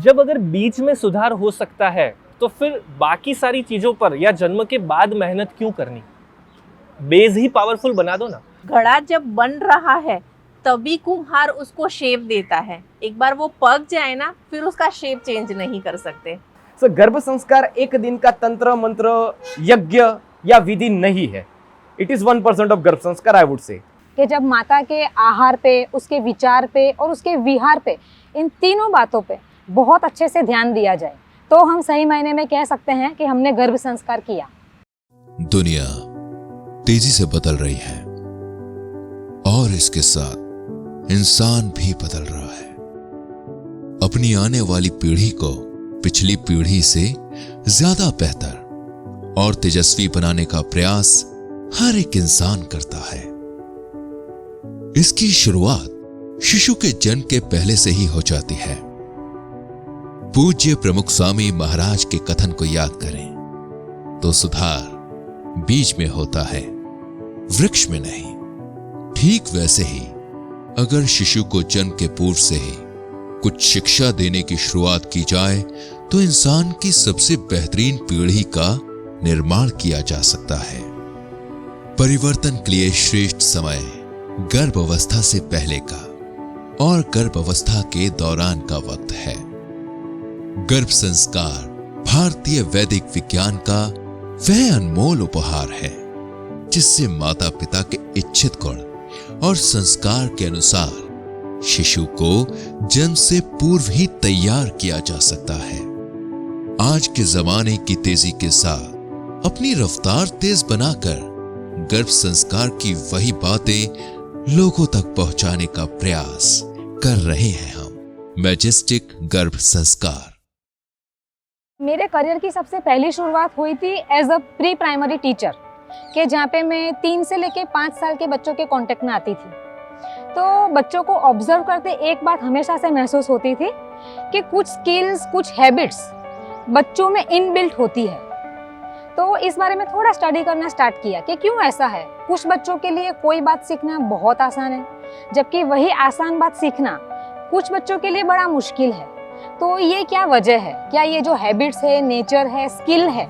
जब अगर बीच में सुधार हो सकता है तो फिर बाकी सारी चीजों पर या जन्म के बाद मेहनत क्यों करनी? बेस ही पावरफुल बना दो ना। घड़ा जब बन रहा है तभी कुम्हार उसको शेप देता है। एक बार वो पक जाए ना, फिर उसका शेप चेंज नहीं कर सकते। गर्भ संस्कार एक दिन का तंत्र मंत्र यज्ञ या विधि नहीं है। इट इज 1% ऑफ गर्भ संस्कार, आई वुड से। कि जब माता के आहार पे, उसके विचार पे और उसके विहार पे, इन तीनों बातों पे बहुत अच्छे से ध्यान दिया जाए तो हम सही मायने में कह सकते हैं कि हमने गर्भ संस्कार किया। दुनिया तेजी से बदल रही है और इसके साथ इंसान भी बदल रहा है। अपनी आने वाली पीढ़ी को पिछली पीढ़ी से ज्यादा बेहतर और तेजस्वी बनाने का प्रयास हर एक इंसान करता है। इसकी शुरुआत शिशु के जन्म के पहले से ही हो जाती है। पूज्य प्रमुख स्वामी महाराज के कथन को याद करें तो सुधार बीज में होता है, वृक्ष में नहीं। ठीक वैसे ही अगर शिशु को जन्म के पूर्व से ही कुछ शिक्षा देने की शुरुआत की जाए तो इंसान की सबसे बेहतरीन पीढ़ी का निर्माण किया जा सकता है। परिवर्तन के लिए श्रेष्ठ समय गर्भ अवस्था से पहले का और गर्भ अवस्था के दौरान का वक्त है। गर्भ संस्कार भारतीय वैदिक विज्ञान का वह अनमोल उपहार है जिससे माता पिता के इच्छित गुण और संस्कार के अनुसार शिशु को जन्म से पूर्व ही तैयार किया जा सकता है। आज के जमाने की तेजी के साथ अपनी रफ्तार तेज बनाकर गर्भ संस्कार की वही बातें लोगों तक पहुंचाने का प्रयास कर रहे हैं हम। मैजेस्टिक गर्भ संस्कार। मेरे करियर की सबसे पहली शुरुआत हुई थी as a pre primary teacher के, जहाँ पे मैं 3 से लेके 5 साल के बच्चों के कांटेक्ट में आती थी। तो बच्चों को ऑब्जर्व करते एक बात हमेशा से महसूस होती थी कि कुछ स्किल्स, कुछ हैबिट्स बच्चों में इनबिल्ट होती है। तो इस बारे में थोड़ा स्टडी करना स्टार्ट किया कि क्यों ऐसा है। कुछ बच्चों के लिए कोई बात सीखना बहुत आसान है, जबकि वही आसान बात सीखना कुछ बच्चों के लिए बड़ा मुश्किल है। तो ये क्या वजह है? क्या ये जो हैबिट्स है, नेचर है, स्किल है,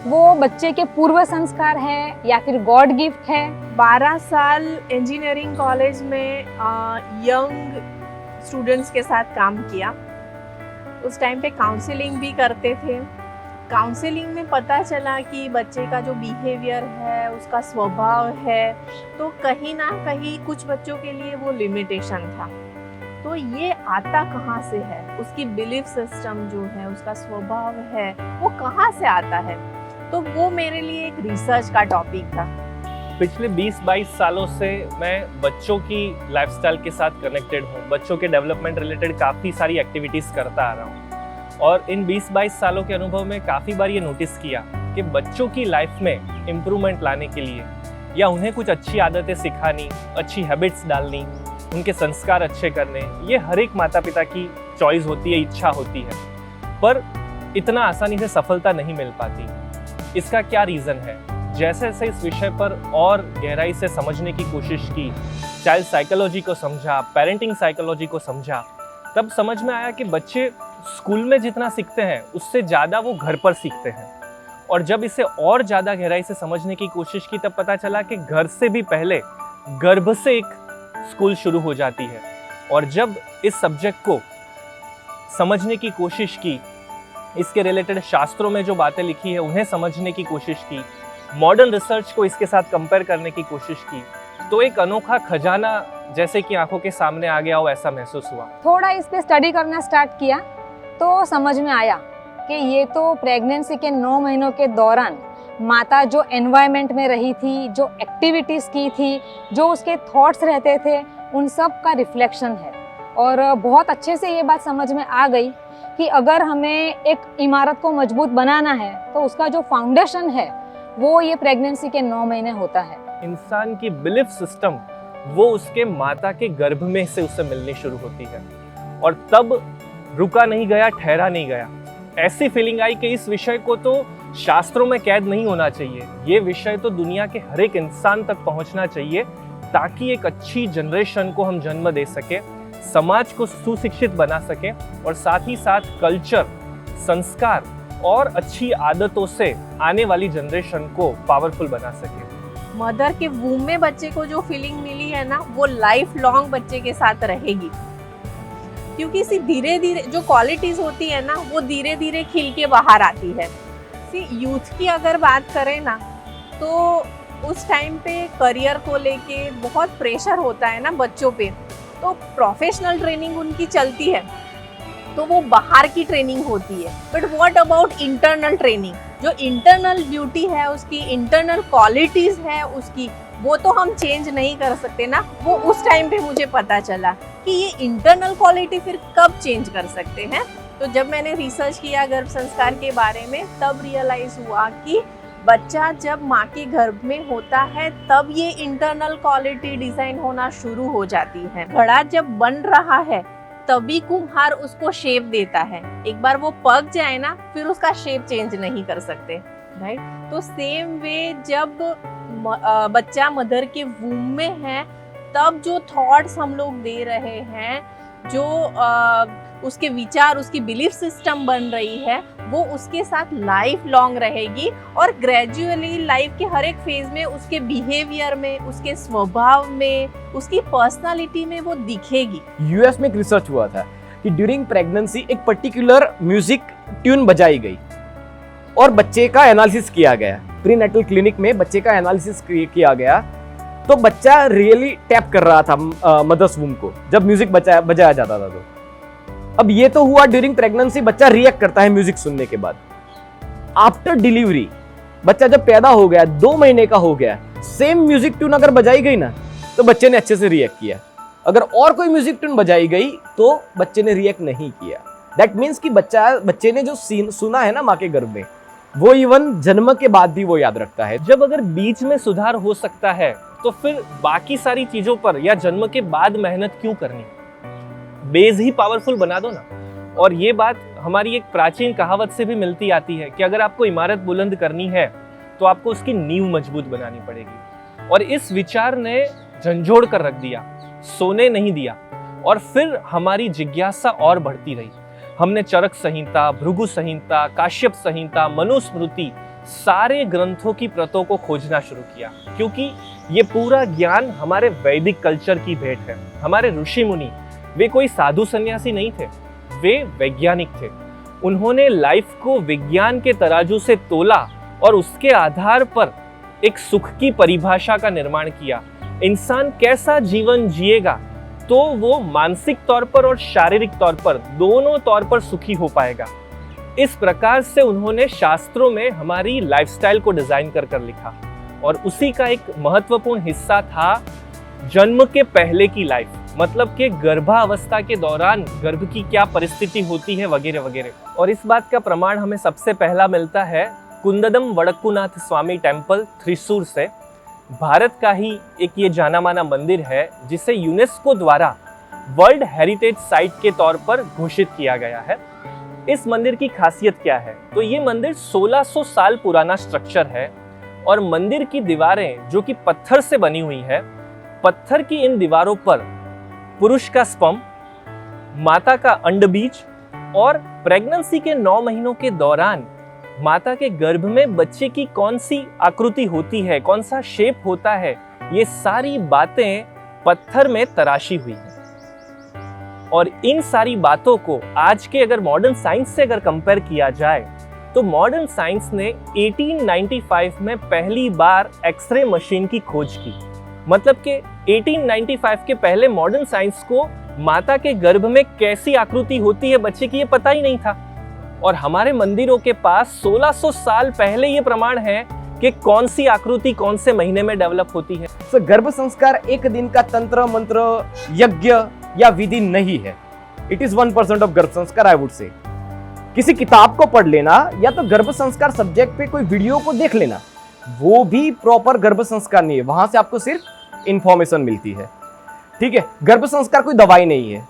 वो बच्चे के पूर्व संस्कार है या फिर गॉड गिफ्ट है? 12 साल इंजीनियरिंग कॉलेज में यंग स्टूडेंट्स के साथ काम किया। उस टाइम पे काउंसलिंग भी करते थे। काउंसलिंग में पता चला कि बच्चे का जो बिहेवियर है, उसका स्वभाव है, तो कहीं ना कहीं कुछ बच्चों के लिए वो लिमिटेशन था। तो ये आता कहाँ से है? उसकी बिलीफ सिस्टम जो है, उसका स्वभाव है, वो कहाँ से आता है? तो वो मेरे लिए एक रिसर्च का टॉपिक था। पिछले 20-22 सालों से मैं बच्चों की लाइफस्टाइल के साथ कनेक्टेड हूँ। बच्चों के डेवलपमेंट रिलेटेड काफ़ी सारी एक्टिविटीज़ करता आ रहा हूँ और इन 20-22 सालों के अनुभव में काफ़ी बार ये नोटिस किया कि बच्चों की लाइफ में इम्प्रूवमेंट लाने के लिए या उन्हें कुछ अच्छी आदतें सिखानी, अच्छी हैबिट्स डालनी, उनके संस्कार अच्छे करने, ये हर एक माता पिता की चॉइस होती है, इच्छा होती है, पर इतना आसानी से सफलता नहीं मिल पाती। इसका क्या रीज़न है? जैसे जैसे इस विषय पर और गहराई से समझने की कोशिश की, चाइल्ड साइकोलॉजी को समझा, पेरेंटिंग साइकोलॉजी को समझा, तब समझ में आया कि बच्चे स्कूल में जितना सीखते हैं उससे ज़्यादा वो घर पर सीखते हैं। और जब इसे और ज़्यादा गहराई से समझने की कोशिश की तब पता चला कि घर से भी पहले गर्भ से एक स्कूल शुरू हो जाती है। और जब इस सब्जेक्ट को समझने की कोशिश की, इसके रिलेटेड शास्त्रों में जो बातें लिखी है उन्हें समझने की कोशिश की, मॉडर्न रिसर्च को इसके साथ कंपेयर करने की कोशिश की, तो एक अनोखा खजाना जैसे कि आंखों के सामने आ गया हो, ऐसा महसूस हुआ। थोड़ा इस पे स्टडी करना स्टार्ट किया तो समझ में आया कि ये तो प्रेगनेंसी के 9 महीनों के दौरान माता जो एनवायरनमेंट में रही थी, जो एक्टिविटीज़ की थी, जो उसके थॉट्स रहते थे, उन सब का रिफ्लेक्शन है। और बहुत अच्छे से ये बात समझ में आ गई कि अगर हमें एक इमारत को मजबूत बनाना है तो उसका जो फाउंडेशन है वो ये प्रेगनेंसी के 9 महीने होता है। इंसान की बिलीफ सिस्टम वो उसके माता के गर्भ में से उससे मिलनी शुरू होती है और तब रुका नहीं गया, ठहरा नहीं गया। ऐसी फीलिंग आई कि इस विषय को तो शास्त्रों में कैद नहीं होना चाहिए, ये विषय तो दुनिया के हर एक इंसान तक पहुंचना चाहिए ताकि एक अच्छी जनरेशन को हम जन्म दे सके, समाज को सुशिक्षित बना सके और साथ ही साथ कल्चर, संस्कार और अच्छी आदतों से आने वाली जनरेशन को पावरफुल बना सके। मदर के वूम में बच्चे को जो फीलिंग मिली है ना, वो लाइफ लॉन्ग बच्चे के साथ रहेगी, क्योंकि इसी धीरे धीरे जो क्वालिटीज होती है ना, वो धीरे धीरे खिल के बाहर आती है। यूथ की अगर बात करें ना, तो उस टाइम पे करियर को लेके बहुत प्रेशर होता है ना बच्चों पे, तो प्रोफेशनल ट्रेनिंग उनकी चलती है, तो वो बाहर की ट्रेनिंग होती है। But what about internal training? जो इंटरनल ब्यूटी है उसकी, इंटरनल क्वालिटीज है उसकी, वो तो हम चेंज नहीं कर सकते ना। वो उस टाइम पे मुझे पता चला कि ये इंटरनल क्वालिटी फिर कब चेंज कर सकते हैं। तो जब मैंने रिसर्च किया गर्भ संस्कार के बारे में, तब रियलाइज हुआ कि बच्चा जब माँ के गर्भ में होता है तब ये इंटरनल क्वालिटी डिजाइन होना शुरू हो जाती है। घड़ा जब बन रहा है तभी कुम्हार उसको शेप देता है। एक बार वो पक जाए ना, फिर उसका शेप चेंज नहीं कर सकते, राइट। तो सेम वे जब बच्चा मदर के वूम में है, तब जो थॉट्स हम लोग दे रहे हैं, जो उसके विचार, उसकी बिलीफ सिस्टम बन रही है, वो उसके साथ लाइफ लॉन्ग रहेगी और ग्रेजुअली लाइफ के हर एक फेज में उसके बिहेवियर में, उसके स्वभाव में, उसकी पर्सनालिटी में वो दिखेगी। यूएस में एक रिसर्च हुआ था कि ड्यूरिंग प्रेगनेंसी एक पर्टिकुलर म्यूजिक ट्यून बजाई गई और बच्चे का एनालिसिस किया गया। प्रीनेटल क्लिनिक में बच्चे का एनालिसिस किया गया, तो बच्चा रियली टैप कर रहा था मदर्स वूम को जब म्यूजिक बजाया जाता था। तो अब ये तो हुआ ड्यूरिंग प्रेगनेंसी, बच्चा रिएक्ट करता है म्यूजिक सुनने के बाद। आफ्टर डिलीवरी बच्चा जब पैदा हो गया, 2 महीने का हो गया, सेम म्यूजिक ट्यून अगर बजाई गई ना, तो बच्चे ने अच्छे से रिएक्ट किया। अगर और कोई म्यूजिक ट्यून बजाई गई तो बच्चे ने रिएक्ट नहीं किया। दैट मीन्स कि बच्चे ने जो सीन सुना है ना माँ के गर्भ में, वो इवन जन्म के बाद भी वो याद रखता है। जब अगर बीच में सुधार हो सकता है, तो फिर बाकी सारी चीजों पर या जन्म के बाद मेहनत क्यों करनी? बेस ही पावरफुल बना दो ना। और ये बात हमारी एक प्राचीन कहावत से भी मिलती आती है कि अगर आपको इमारत बुलंद करनी है तो आपको उसकी नींव मजबूत बनानी पड़ेगी। और इस विचार ने झंझोड़ कर रख दिया, सोने नहीं दिया। और फिर हमारी जिज्ञासा और बढ़ती रही। हमने चरक संहिता, भृगु संहिता, काश्यप संहिता, मनुस्मृति, सारे ग्रंथों की प्रतों को खोजना शुरू किया, क्योंकि ये पूरा ज्ञान हमारे वैदिक कल्चर की भेंट है। हमारे ऋषि मुनि, वे कोई साधु सन्यासी नहीं थे, वे वैज्ञानिक थे। उन्होंने लाइफ को विज्ञान के तराजू से तोला और उसके आधार पर एक सुख की परिभाषा का निर्माण किया। इंसान कैसा जीवन जिएगा तो वो मानसिक तौर पर और शारीरिक तौर पर, दोनों तौर पर सुखी हो पाएगा। इस प्रकार से उन्होंने शास्त्रों में हमारी लाइफस्टाइल को डिजाइन कर लिखा। और उसी का एक महत्वपूर्ण हिस्सा था जन्म के पहले की लाइफ, मतलब कि गर्भावस्था के दौरान गर्भ की क्या परिस्थिति होती है वगैरह वगैरह। और इस बात का प्रमाण हमें सबसे पहला मिलता है कुंददम वडक्कुनाथ स्वामी टेम्पल, थ्रिसूर से। भारत का ही एक ये जाना माना मंदिर है जिसे यूनेस्को द्वारा वर्ल्ड हेरिटेज साइट के तौर पर घोषित किया गया है। इस मंदिर की खासियत क्या है? तो ये मंदिर 1600 साल पुराना स्ट्रक्चर है और मंदिर की दीवारें जो कि पत्थर से बनी हुई है, पत्थर की इन दीवारों पर पुरुष का स्पर्म, माता का अंडबीज और प्रेगनेंसी के 9 महीनों के दौरान माता के गर्भ में बच्चे की कौन सी आकृति होती है, कौन सा शेप होता है, ये सारी बातें पत्थर में तराशी हुई हैं। और इन सारी बातों को आज के अगर मॉडर्न साइंस से अगर कंपेयर किया जाए, तो मॉडर्न साइंस ने 1895 में पहली बार एक्सरे मशीन की खोज की। मतलब कि 1895 के पहले मॉडर्न साइंस को माता के गर्भ में कैसी आकृति होती है बच्चे की, ये पता ही नहीं था। और हमारे मंदिरों के पास 1600 साल पहले ये प्रमाण है कि कौन सी आकृति कौन से महीने में डेवलप होती है। तो गर्भ संस्कार एक दिन का तंत्र मंत्र यज्ञ या विधि नहीं है। इट इज 1% ऑफ गर्भ संस्कार, आई वुड से। किसी किताब को पढ़ लेना या तो गर्भ संस्कार सब्जेक्ट पे कोई वीडियो को देख लेना, वो भी प्रॉपर गर्भ संस्कार नहीं है। वहां से आपको सिर्फ इंफॉर्मेशन मिलती है, ठीक है। गर्भ संस्कार कोई दवाई नहीं है।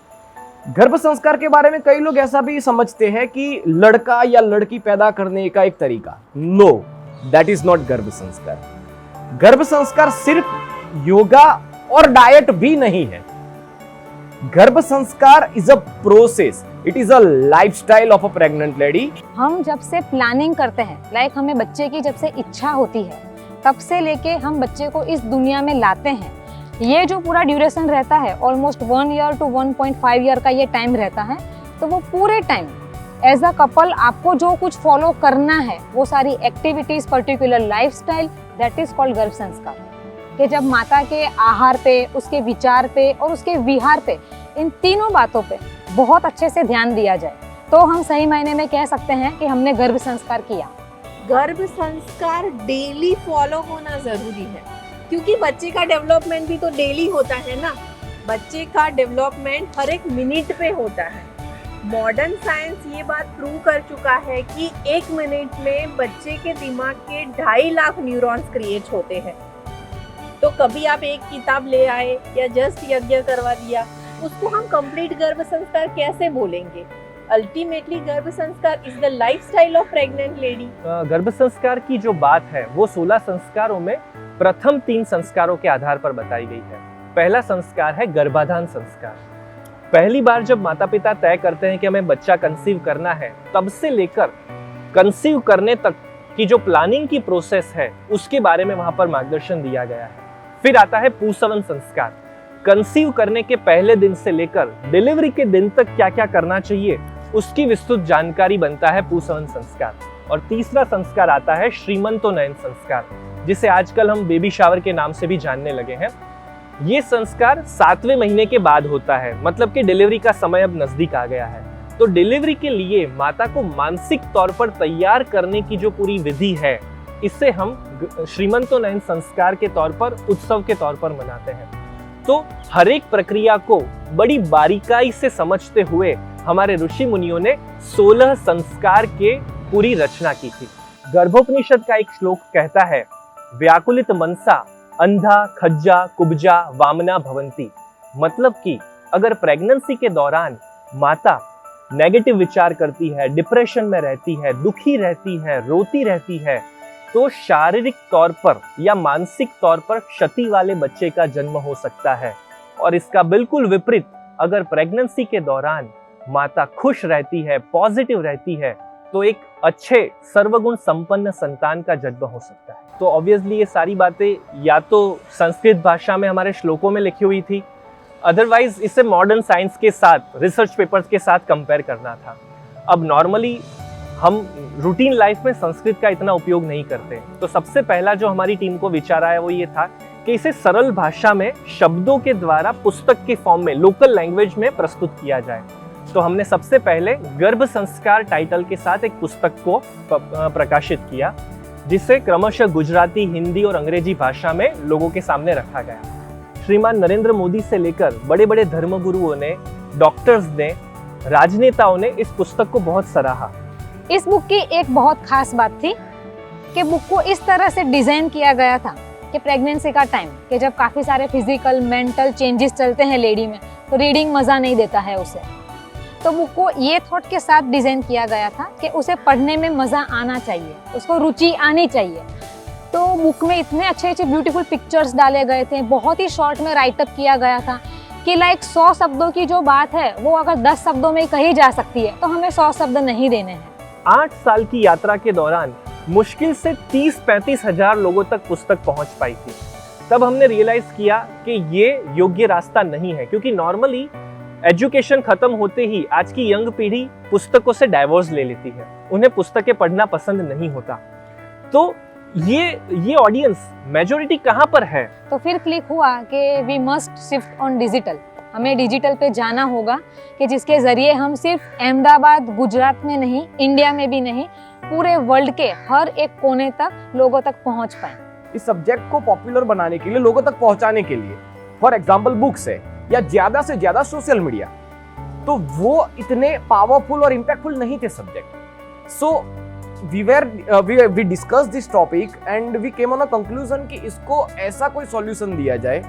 गर्भ संस्कार के बारे में कई लोग ऐसा भी समझते हैं कि लड़का या लड़की पैदा करने का एक तरीका। नो, दैट इज नॉट गर्भ संस्कार। गर्भ संस्कार सिर्फ योगा और डाइट भी नहीं है। गर्भ संस्कार is a process, it is a lifestyle of a pregnant lady. हम जब से प्लानिंग करते हैं, लाइक हमें बच्चे की जब से इच्छा होती है, तब से लेके हम बच्चे को इस दुनिया में लाते हैं, ये जो पूरा ड्यूरेशन रहता है, ऑलमोस्ट 1 ईयर टू 1.5 ईयर का ये टाइम रहता है, तो वो पूरे टाइम एज अ कपल आपको जो कुछ फॉलो करना है, वो सारी activities, particular lifestyle, that is called गर्भ संस्कार। कि जब माता के आहार पे, उसके विचार पे और उसके विहार पे, इन तीनों बातों पे बहुत अच्छे से ध्यान दिया जाए, तो हम सही मायने में कह सकते हैं कि हमने गर्भ संस्कार किया। गर्भ संस्कार डेली फॉलो होना जरूरी है, क्योंकि बच्चे का डेवलपमेंट भी तो डेली होता है ना। बच्चे का डेवलपमेंट हर एक मिनट पे होता है। मॉडर्न साइंस ये बात प्रूव कर चुका है कि 1 मिनट में बच्चे के दिमाग के 2.5 लाख न्यूरॉन्स क्रिएट होते हैं। तो कभी आप एक किताब ले आए या जस्ट यज्ञ करवा दिया, उसको हम कंप्लीट गर्भ संस्कार कैसे बोलेंगे? अल्टीमेटली गर्भ संस्कार is the lifestyle of pregnant lady. गर्भ संस्कार की जो बात है वो 16 संस्कारों में प्रथम 3 संस्कारों के आधार पर बताई गई है। पहला संस्कार है गर्भाधान संस्कार। पहली बार जब माता पिता तय करते हैं कि हमें बच्चा कंसीव करना है, तब से लेकर कंसीव करने तक की जो प्लानिंग की प्रोसेस है, उसके बारे में वहां पर मार्गदर्शन दिया गया है। फिर आता है पुंसवन संस्कार। कंसीव करने के पहले दिन से लेकर डिलीवरी के दिन तक क्या क्या करना चाहिए, उसकी विस्तृत जानकारी बनता है पुंसवन संस्कार। और तीसरा संस्कार आता है श्रीमंतोन्नयन संस्कार, जिसे आजकल हम बेबी शावर के नाम से भी जानने लगे हैं। ये संस्कार 7वें महीने के बाद होता है, मतलब कि डिलीवरी का समय अब नजदीक आ गया है। तो डिलीवरी के लिए माता को मानसिक तौर पर तैयार करने की जो पूरी विधि है, इसे हम श्रीमंतोन्नयन संस्कार के तौर पर, उत्सव के तौर पर मनाते हैं। तो हर एक प्रक्रिया को बड़ी बारीकाई से समझते हुए हमारे ऋषि मुनियों ने 16 संस्कार के पूरी रचना की थी। गर्भोपनिषद का एक श्लोक कहता है, व्याकुलित मनसा अंधा खज्जा कुब्जा वामना भवंती। मतलब कि अगर प्रेगनेंसी के दौरान माता नेगेटिव विचार करती है, डिप्रेशन में रहती है, दुखी रहती है, रोती रहती है, तो शारीरिक तौर पर या मानसिक तौर पर क्षति वाले बच्चे का जन्म हो सकता है। और इसका बिल्कुल विपरीत, अगर प्रेगनेंसी के दौरान माता खुश रहती है, पॉजिटिव रहती है, तो एक अच्छे सर्वगुण संपन्न संतान का जन्म हो सकता है। तो ऑब्वियसली ये सारी बातें या तो संस्कृत भाषा में हमारे श्लोकों में लिखी हुई थी, अदरवाइज इसे मॉडर्न साइंस के साथ, रिसर्च पेपर्स के साथ कंपेयर करना था। अब नॉर्मली हम रूटीन लाइफ में संस्कृत का इतना उपयोग नहीं करते, तो सबसे पहला जो हमारी टीम को विचार आया वो ये था कि इसे सरल भाषा में शब्दों के द्वारा पुस्तक के फॉर्म में, लोकल लैंग्वेज में प्रस्तुत किया जाए। तो हमने सबसे पहले गर्भ संस्कार टाइटल के साथ एक पुस्तक को प्रकाशित किया, जिसे क्रमशः गुजराती, हिंदी और अंग्रेजी भाषा में लोगों के सामने रखा गया। श्रीमान नरेंद्र मोदी से लेकर बड़े बड़े धर्मगुरुओं ने, डॉक्टर्स ने, राजनेताओं ने इस पुस्तक को बहुत सराहा। इस बुक की एक बहुत खास बात थी कि बुक को इस तरह से डिजाइन किया गया था कि प्रेगनेंसी का टाइम, कि जब काफी सारे फिजिकल मेंटल चेंजेस चलते हैं लेडी में, तो रीडिंग मजा नहीं देता है उसे। तो बुक को ये थॉट के साथ डिजाइन किया गया था कि उसे पढ़ने में मजा आना चाहिए, उसको रुचि आनी चाहिए। तो बुक में इतने अच्छे अच्छे ब्यूटीफुल पिक्चर्स डाले गए थे, बहुत ही शॉर्ट में राइटअप किया गया था कि लाइक 100 शब्दों की जो बात है वो अगर 10 शब्दों में कही जा सकती है, तो हमें 100 शब्द नहीं देने हैं। 8 साल की यात्रा के दौरान मुश्किल से 30-35 हजार लोगों तक पुस्तक पहुंच पाई थी। तब हमने रियलाइज किया कि ये योग्य रास्ता नहीं है, क्योंकि नॉर्मली एजुकेशन खत्म होते ही आज की यंग पीढ़ी पुस्तकों से डाइवोर्स ले लेती है, उन्हें पुस्तकें पढ़ना पसंद नहीं होता। तो ये ऑडियंस मेजॉरिटी कहाँ पर है? तो फिर क्लिक हुआ कि we must shift on digital, हमें डिजिटल पे जाना होगा, कि जिसके जरिए हम सिर्फ अहमदाबाद, गुजरात में नहीं, इंडिया में भी नहीं, पूरे वर्ल्ड के हर एक कोने तक लोगों तक पहुंच पाए। इस सब्जेक्ट को पॉपुलर बनाने के लिए, लोगों तक पहुंचाने के लिए, फॉर एग्जाम्पल बुक्स है या ज्यादा से ज्यादा सोशल मीडिया, तो वो इतने पावरफुल और इम्पैक्टफुल नहीं थे subject. So we discuss this topic and we came on a conclusion कि इसको ऐसा कोई सॉल्यूशन दिया जाए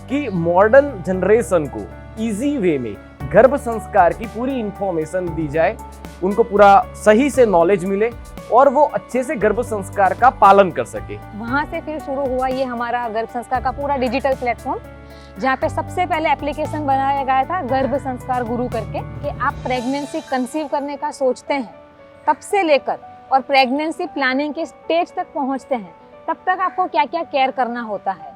कि मॉडर्न जनरेशन को इजी वे में गर्भ संस्कार की पूरी इंफॉर्मेशन दी जाए, उनको पूरा सही से नॉलेज मिले और वो अच्छे से गर्भ संस्कार का पालन कर सके। वहाँ से फिर शुरू हुआ ये हमारा गर्भ संस्कार का पूरा डिजिटल प्लेटफॉर्म, जहाँ पे सबसे पहले एप्लीकेशन बनाया गया था गर्भ संस्कार गुरु करके, कि आप प्रेगनेंसी कंसीव करने का सोचते हैं तब से लेकर और प्रेगनेंसी प्लानिंग के स्टेज तक पहुँचते हैं तब तक आपको क्या क्या केयर करना होता है।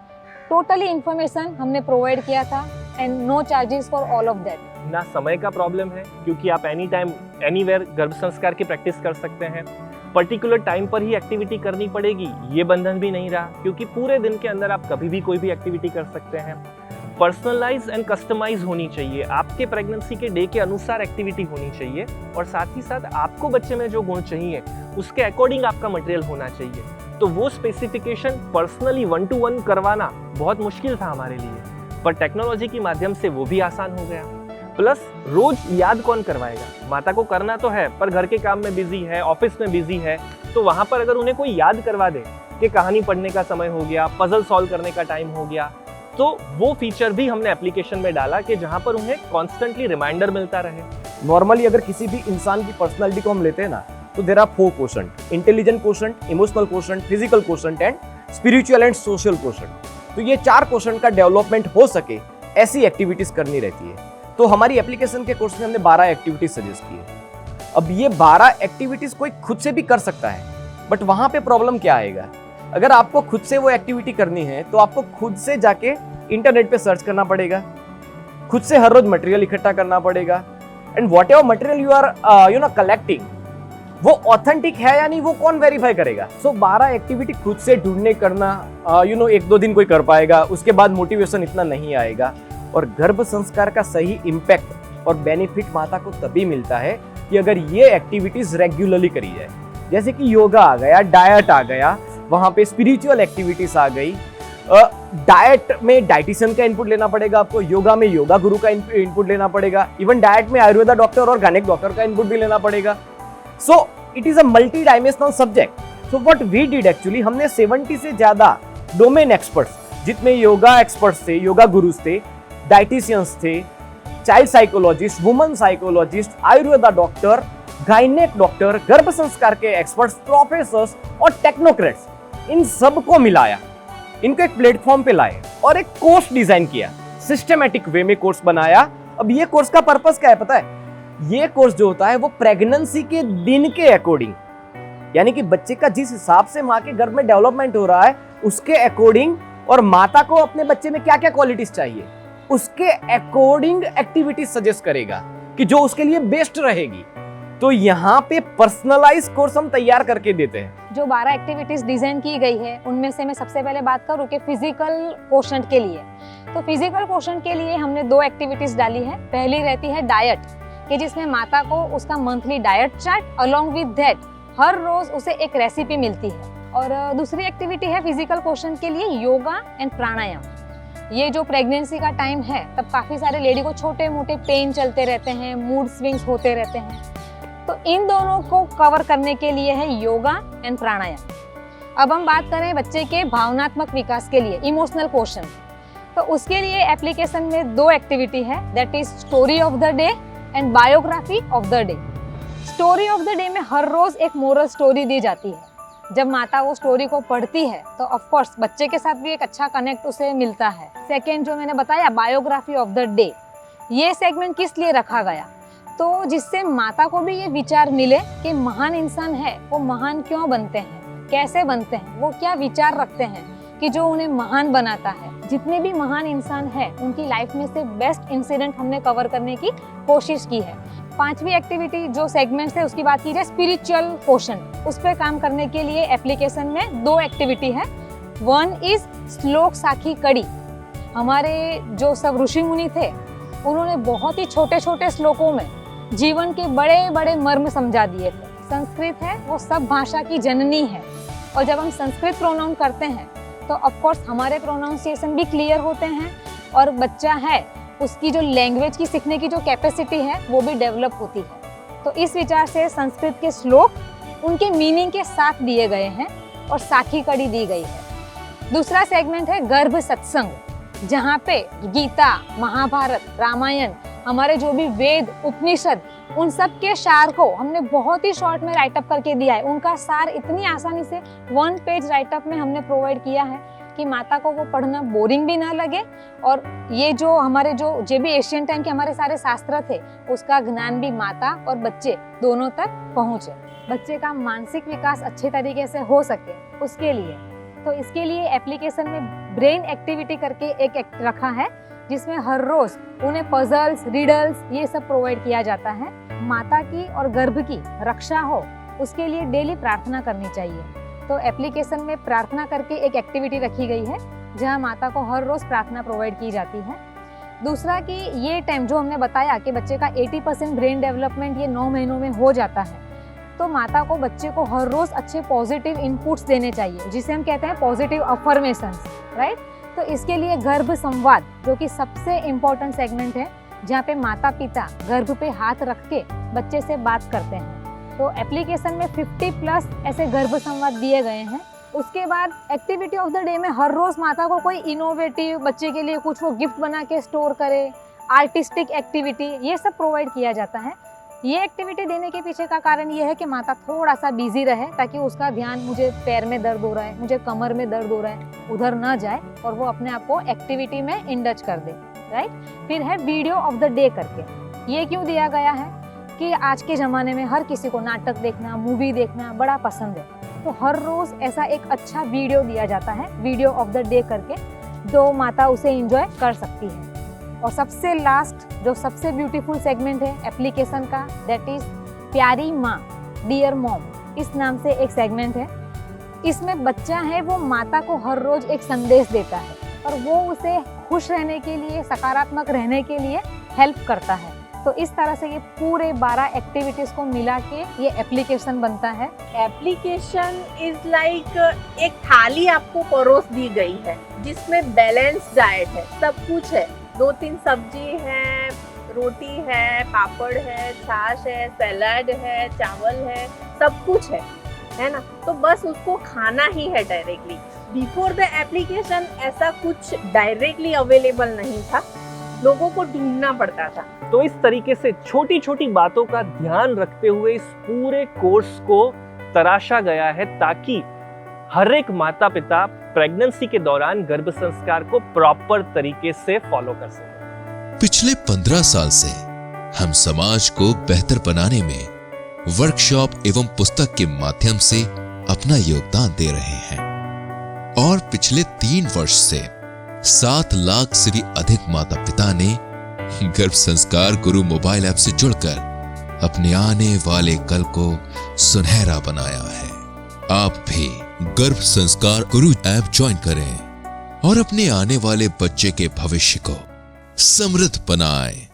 टोटली इंफॉर्मेशन हमने प्रोवाइड किया था and no charges for all of that. ना समय का प्रॉब्लम है क्योंकि आप एनी टाइम एनीवेयर गर्भ संस्कार की प्रैक्टिस कर सकते हैं। पर्टिकुलर टाइम पर ही एक्टिविटी करनी पड़ेगी ये बंधन भी नहीं रहा, क्योंकि पूरे दिन के अंदर आप कभी भी कोई भी एक्टिविटी कर सकते हैं। पर्सनलाइज एंड कस्टमाइज होनी चाहिए, आपके प्रेगनेंसी के डे के अनुसार एक्टिविटी होनी चाहिए, और साथ ही साथ आपको बच्चे में जो गुण चाहिए उसके अकॉर्डिंग आपका मटेरियल होना चाहिए। तो वो स्पेसिफिकेशन पर्सनली 1 to 1 करवाना बहुत मुश्किल था हमारे लिए, पर टेक्नोलॉजी के माध्यम से वो भी आसान हो गया। प्लस रोज याद कौन करवाएगा, माता को करना तो है पर घर के काम में बिजी है, ऑफिस में बिजी है, तो वहां पर अगर उन्हें कोई याद करवा दे कि कहानी पढ़ने का समय हो गया, पजल सॉल्व करने का टाइम हो गया, तो वो फीचर भी हमने एप्लीकेशन में डाला कि जहां पर उन्हें कॉन्स्टेंटली रिमाइंडर मिलता रहे। नॉर्मली अगर किसी भी इंसान की पर्सनालिटी को हम लेते हैं ना, तो there are 4 quotient: intelligent quotient, emotional quotient, physical quotient and spiritual and social quotient. तो ये 4 क्वोशंट का डेवलपमेंट हो सके ऐसी एक्टिविटीज करनी रहती है। तो हमारी एप्लीकेशन के कोर्स में हमने 12 एक्टिविटीज सजेस्ट की है। अब ये 12 एक्टिविटीज कोई खुद से भी कर सकता है, बट वहां पे प्रॉब्लम क्या आएगा, अगर आपको खुद से वो एक्टिविटी करनी है तो आपको खुद से जाके इंटरनेट पे सर्च करना पड़ेगा, खुद से हर रोज मटेरियल इकट्ठा करना पड़ेगा, and whatever material you are collecting वो ऑथेंटिक है या नहीं वो कौन वेरीफाई करेगा। सो 12 एक्टिविटी खुद से ढूंढने करना 1-2 दिन कोई कर पाएगा, उसके बाद मोटिवेशन इतना नहीं आएगा। और गर्भ संस्कार का सही इम्पैक्ट और बेनिफिट माता को तभी मिलता है कि अगर ये एक्टिविटीज रेगुलरली करी जाए, जैसे कि योगा आ गया, डाइट आ गया, वहां पे स्पिरिचुअल एक्टिविटीज आ गई। डाइट में डाइटिशियन का इनपुट लेना पड़ेगा आपको, योगा में योगा गुरु का इनपुट लेना पड़ेगा, इवन डाइट में आयुर्वेदा डॉक्टर और गायनेक डॉक्टर का इनपुट भी लेना पड़ेगा। So it is a multi dimensional subject. So what we did actually, हमने 70 से ज्यादा डोमेन एक्सपर्ट्स, जितने योगा एक्सपर्ट्स थे, योगा गुरुज थे, डाइटिशियंस थे, child psychologist, woman psychologist, Ayurveda doctor, gynaec doctor, गर्भ संस्कार के एक्सपर्ट्स, प्रोफेसर्स और टेक्नोक्रेट्स, इन सबको मिलाया, इनको एक प्लेटफॉर्म पे लाए और एक कोर्स डिजाइन किया, सिस्टमैटिक वे में कोर्स बनाया। अब ये कोर्स का पर्पस क्या है पता है, ये कोर्स जो होता है वो प्रेगनेंसी के दिन के अकॉर्डिंग, यानी कि बच्चे का जिस हिसाब से माँ के गर्भ में डेवलपमेंट हो रहा है उसके अकॉर्डिंग, और माता को अपने बच्चे में क्या क्या क्वालिटीज चाहिए उसके अकॉर्डिंग एक्टिविटीज सजेस्ट करेगा कि जो उसके लिए बेस्ट रहेगी। तो यहाँ पे पर्सनलाइज कोर्स हम तैयार करके देते हैं। जो 12 एक्टिविटीज डिजाइन की गई है उनमें से मैं सबसे पहले बात करूँ कि फिजिकल क्वोशंट के लिए, तो फिजिकल क्वोशंट के लिए हमने 2 एक्टिविटीज डाली है। पहली रहती है डाइट, कि जिसमें माता को उसका monthly diet chart along with that हर रोज उसे एक रेसिपी मिलती है। और दूसरी एक्टिविटी है फिजिकल क्वोशंट के लिए योगा एंड प्राणायाम। ये जो प्रेगनेंसी का टाइम है तब काफी सारे लेडी को छोटे मोटे पेन चलते रहते हैं, मूड स्विंग्स होते रहते हैं, तो इन दोनों को कवर करने के लिए है योगा एंड प्राणायाम। अब हम बात करें बच्चे के भावनात्मक विकास के लिए, इमोशनल क्वोशंट, तो उसके लिए एप्लीकेशन में 2 एक्टिविटी है, that is story of the day and biography of the day. Story of the day में हर रोज एक मोरल स्टोरी दी जाती है। जब माता वो स्टोरी को पढ़ती है तो ऑफ कोर्स बच्चे के साथ भी एक अच्छा कनेक्ट उसे मिलता है। सेकेंड जो मैंने बताया बायोग्राफी ऑफ द डे, ये सेगमेंट किस लिए रखा गया, तो जिससे माता को भी ये विचार मिले कि महान इंसान है वो महान क्यों बनते हैं, कैसे बनते हैं, वो क्या विचार रखते हैं कि जो उन्हें महान बनाता है। जितने भी महान इंसान हैं उनकी लाइफ में से बेस्ट इंसिडेंट हमने कवर करने की कोशिश की है। 5वीं एक्टिविटी जो सेगमेंट है उसकी बात की जाए स्पिरिचुअल क्वोशंट, उस पर काम करने के लिए एप्लीकेशन में 2 एक्टिविटी है। 1 इज श्लोक साखी कड़ी। हमारे जो सब ऋषि मुनि थे उन्होंने बहुत ही छोटे छोटे श्लोकों में जीवन के बड़े बड़े मर्म समझा दिए थे। संस्कृत है वो सब भाषा की जननी है, और जब हम संस्कृत प्रोनाउन करते हैं तो ऑफ कोर्स हमारे प्रोनाउंसिएशन भी क्लियर होते हैं, और बच्चा है उसकी जो लैंग्वेज की सीखने की जो कैपेसिटी है वो भी डेवलप होती है। तो इस विचार से संस्कृत के श्लोक उनके मीनिंग के साथ दिए गए हैं और साखी कड़ी दी गई है। दूसरा सेगमेंट है गर्भ सत्संग, जहाँ पे गीता, महाभारत, रामायण, हमारे जो भी वेद, उपनिषद, उन सब के सार को हमने बहुत ही शॉर्ट में राइटअप करके दिया है। उनका सार इतनी आसानी से 1 पेज राइटअप में हमने प्रोवाइड किया है कि माता को वो पढ़ना बोरिंग भी ना लगे और ये जो हमारे जो भी एशियन टाइम के हमारे सारे शास्त्र थे उसका ज्ञान भी माता और बच्चे दोनों तक पहुँचे। बच्चे का मानसिक विकास अच्छे तरीके से हो सके उसके लिए, तो इसके लिए एप्लीकेशन में ब्रेन एक्टिविटी करके एक रखा है जिसमें हर रोज उन्हें पजल्स, रिडल्स ये सब प्रोवाइड किया जाता है। माता की और गर्भ की रक्षा हो उसके लिए डेली प्रार्थना करनी चाहिए। तो एप्लीकेशन में प्रार्थना करके एक एक्टिविटी रखी गई है जहां माता को हर रोज प्रार्थना प्रोवाइड की जाती है। दूसरा कि ये टाइम जो हमने बताया कि बच्चे का 80% ब्रेन डेवलपमेंट ये 9 महीनों में हो जाता है, तो माता को बच्चे को हर रोज अच्छे पॉजिटिव इनपुट्स देने चाहिए जिसे हम कहते हैं पॉजिटिव अफर्मेशंस, राइट। तो इसके लिए गर्भ संवाद जो कि सबसे इम्पोर्टेंट सेगमेंट है जहाँ पे माता पिता गर्भ पे हाथ रख के बच्चे से बात करते हैं। तो एप्लीकेशन में 50+ ऐसे गर्भ संवाद दिए गए हैं। उसके बाद एक्टिविटी ऑफ द डे में हर रोज माता को कोई इनोवेटिव बच्चे के लिए कुछ वो गिफ्ट बना के स्टोर करे, आर्टिस्टिक एक्टिविटी ये सब प्रोवाइड किया जाता है। ये एक्टिविटी देने के पीछे का कारण ये है कि माता थोड़ा सा बिजी रहे ताकि उसका ध्यान मुझे पैर में दर्द हो रहा है, मुझे कमर में दर्द हो रहा है उधर ना जाए और वो अपने आप को एक्टिविटी में इंडल्ज कर दे, राइट। फिर है वीडियो ऑफ द डे करके। ये क्यों दिया गया है कि आज के ज़माने में हर किसी को नाटक देखना, मूवी देखना बड़ा पसंद है, तो हर रोज़ ऐसा एक अच्छा वीडियो दिया जाता है वीडियो ऑफ द डे करके, जो माता उसे एंजॉय कर सकती है। और सबसे लास्ट जो सबसे ब्यूटीफुल सेगमेंट है एप्लीकेशन का, दैट इज प्यारी माँ, डियर मॉम, इस नाम से एक सेगमेंट है। इसमें बच्चा है वो माता को हर रोज एक संदेश देता है और वो उसे खुश रहने के लिए, सकारात्मक रहने के लिए हेल्प करता है। तो इस तरह से ये पूरे 12 एक्टिविटीज को मिला के ये एप्लीकेशन बनता है। एप्लीकेशन इज लाइक एक थाली आपको परोस दी गई है जिसमें बैलेंस डाइट है, सब कुछ है। 2-3 सब्जी है, रोटी है, पापड़ है, छाछ है, सलाद है, चावल है, सब कुछ है ना। तो बस उसको खाना ही है डायरेक्टली। बिफोर द एप्लीकेशन ऐसा कुछ डायरेक्टली अवेलेबल नहीं था, लोगों को ढूंढना पड़ता था। तो इस तरीके से छोटी छोटी बातों का ध्यान रखते हुए इस पूरे कोर्स को तराशा गया है ताकि हर एक माता पिता प्रेगनेंसी के दौरान गर्भ संस्कार को प्रॉपर तरीके से फॉलो कर सके। पिछले 15 साल से हम समाज को बेहतर बनाने में वर्कशॉप एवं पुस्तक के माध्यम से अपना योगदान दे रहे हैं और पिछले 3 वर्ष से 7 लाख से भी अधिक माता पिता ने गर्भ संस्कार गुरु मोबाइल ऐप से जुड़कर अपने आने वाले कल को सुनहरा बनाया है। आप भी गर्भ संस्कार गुरु ऐप ज्वाइन करें और अपने आने वाले बच्चे के भविष्य को समृद्ध बनाएं।